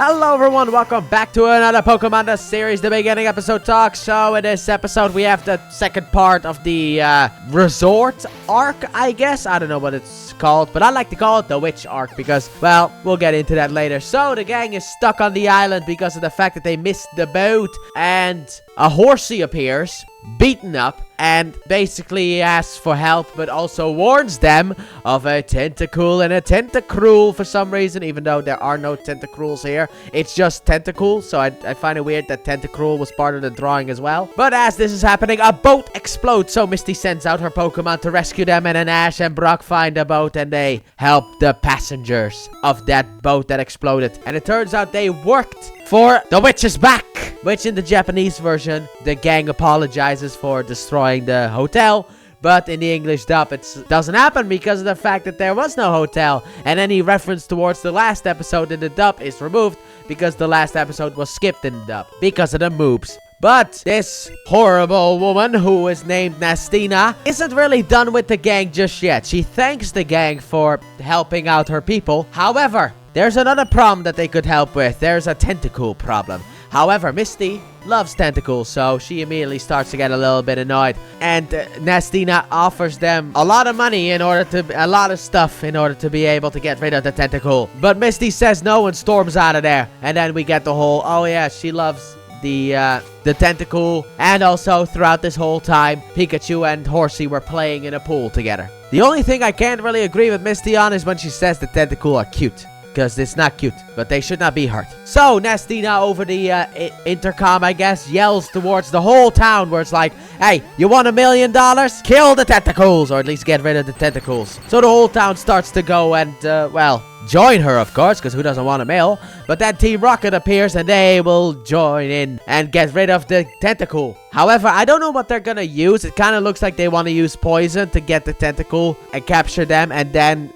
Hello everyone, welcome back to another Pokemon The Series, the beginning episode talk. So in this episode we have the second part of the resort arc, I guess. I don't know what it's called, but I like to call it the witch arc because, well, we'll get into that later. So the gang is stuck on the island because of the fact that they missed the boat, and a horsey appears, beaten up, and basically asks for help, but also warns them of a Tentacool and a Tentacruel for some reason, even though there are no Tentacruels here. It's just Tentacool, so I find it weird that Tentacruel was part of the drawing as well. But as this is happening, a boat explodes, so Misty sends out her Pokemon to rescue them, and then Ash and Brock find a boat, and they help the passengers of that boat that exploded. And it turns out they worked for the Witch is Back, which in the Japanese version, the gang apologizes for destroying the hotel. But in the English dub, it doesn't happen because of the fact that there was no hotel. And any reference towards the last episode in the dub is removed because the last episode was skipped in the dub because of the moobs. But this horrible woman, who is named Nastina, isn't really done with the gang just yet. She thanks the gang for helping out her people. However, there's another problem that they could help with. There's a Tentacool problem. However, Misty loves Tentacools, so she immediately starts to get a little bit annoyed. And Nastina offers them a lot of money a lot of stuff in order to be able to get rid of the Tentacool. But Misty says no and storms out of there. And then we get the whole, oh yeah, she loves the Tentacool. And also throughout this whole time, Pikachu and Horsey were playing in a pool together. The only thing I can't really agree with Misty on is when she says the Tentacool are cute. Because it's not cute, but they should not be hurt. So, Nastina over the intercom, I guess, yells towards the whole town where it's like, hey, you want $1 million? Kill the Tentacools, or at least get rid of the Tentacools. So the whole town starts to go and, well, join her, of course, because who doesn't want a male? But then Team Rocket appears and they will join in and get rid of the Tentacool. However, I don't know what they're gonna use. It kind of looks like they want to use poison to get the Tentacool and capture them and then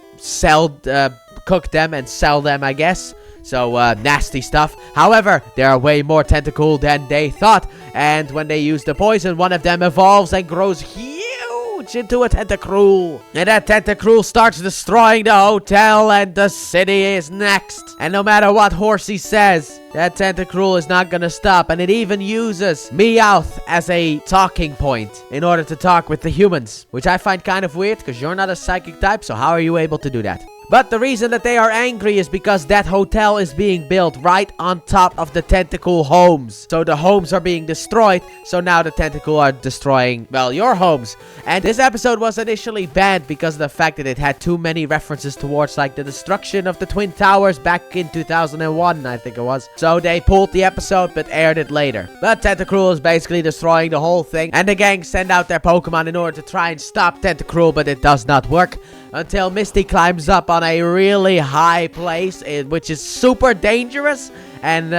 cook them and sell them, I guess. So, nasty stuff. However, there are way more Tentacool than they thought. And when they use the poison, one of them evolves and grows huge into a Tentacruel. And that Tentacruel starts destroying the hotel, and the city is next. And no matter what Horsey says, that Tentacruel is not gonna stop. And it even uses Meowth as a talking point in order to talk with the humans. Which I find kind of weird, because you're not a psychic type, so how are you able to do that? But the reason that they are angry is because that hotel is being built right on top of the Tentacool homes. So the homes are being destroyed. So now the Tentacool are destroying, well, your homes. And this episode was initially banned because of the fact that it had too many references towards, like, the destruction of the Twin Towers back in 2001, I think it was. So they pulled the episode but aired it later. But Tentacruel is basically destroying the whole thing. And the gang send out their Pokemon in order to try and stop Tentacruel, but it does not work. Until Misty climbs up on a really high place, which is super dangerous. And,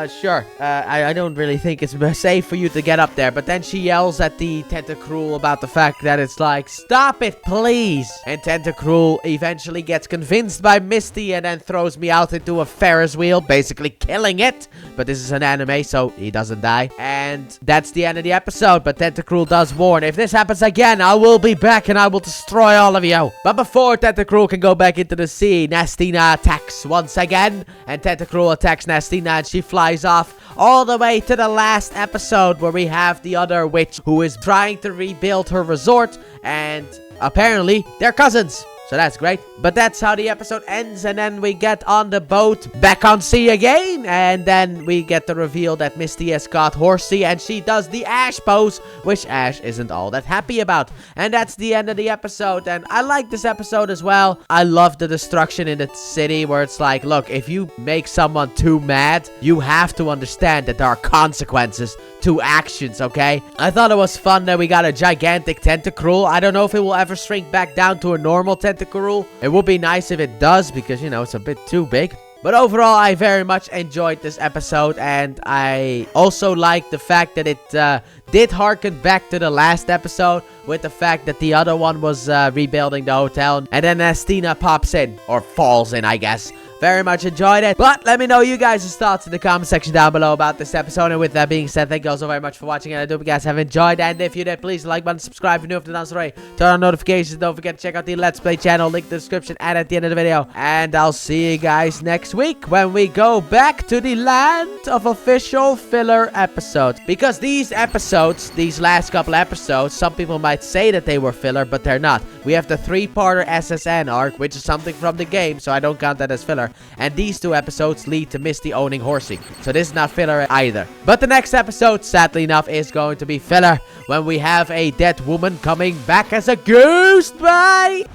sure, I don't really think it's safe for you to get up there. But then she yells at the Tentacruel about the fact that it's like, stop it, please. And Tentacruel eventually gets convinced by Misty and then throws me out into a Ferris wheel, basically killing it. But this is an anime, so he doesn't die. And that's the end of the episode. But Tentacruel does warn, if this happens again, I will be back and I will destroy all of you. But before Tentacruel can go back into the sea, Nastina attacks once again. And Tentacruel attacks Nastina and she flies off all the way to the last episode where we have the other witch who is trying to rebuild her resort, and apparently they're cousins. So that's great. But that's how the episode ends. And then we get on the boat back on sea again. And then we get the reveal that Misty has got Horsey. And she does the Ash pose, which Ash isn't all that happy about. And that's the end of the episode. And I like this episode as well. I love the destruction in the city where it's like, look, if you make someone too mad, you have to understand that there are consequences to actions, okay? I thought it was fun that we got a gigantic Tentacruel. I don't know if it will ever shrink back down to a normal Tentacruel. It would be nice if it does because, you know, it's a bit too big. But overall, I very much enjoyed this episode, and I also like the fact that it did harken back to the last episode with the fact that the other one was rebuilding the hotel. And then Stina pops in, or falls in, I guess. Very much enjoyed it. But let me know you guys' thoughts in the comment section down below about this episode. And with that being said, thank you all so very much for watching. And I do hope you guys have enjoyed. And if you did, please like button, subscribe if you're new, if you're not already. Turn on notifications. Don't forget to check out the Let's Play channel. Link in the description and at the end of the video. And I'll see you guys next week when we go back to the land of official filler episodes. Because these episodes, these last couple episodes, some people might say that they were filler, but they're not. We have the 3-parter SSN arc, which is something from the game, so I don't count that as filler. And these 2 episodes lead to Misty owning Horsey. So this is not filler either. But the next episode, sadly enough, is going to be filler when we have a dead woman coming back as a ghost. Bye!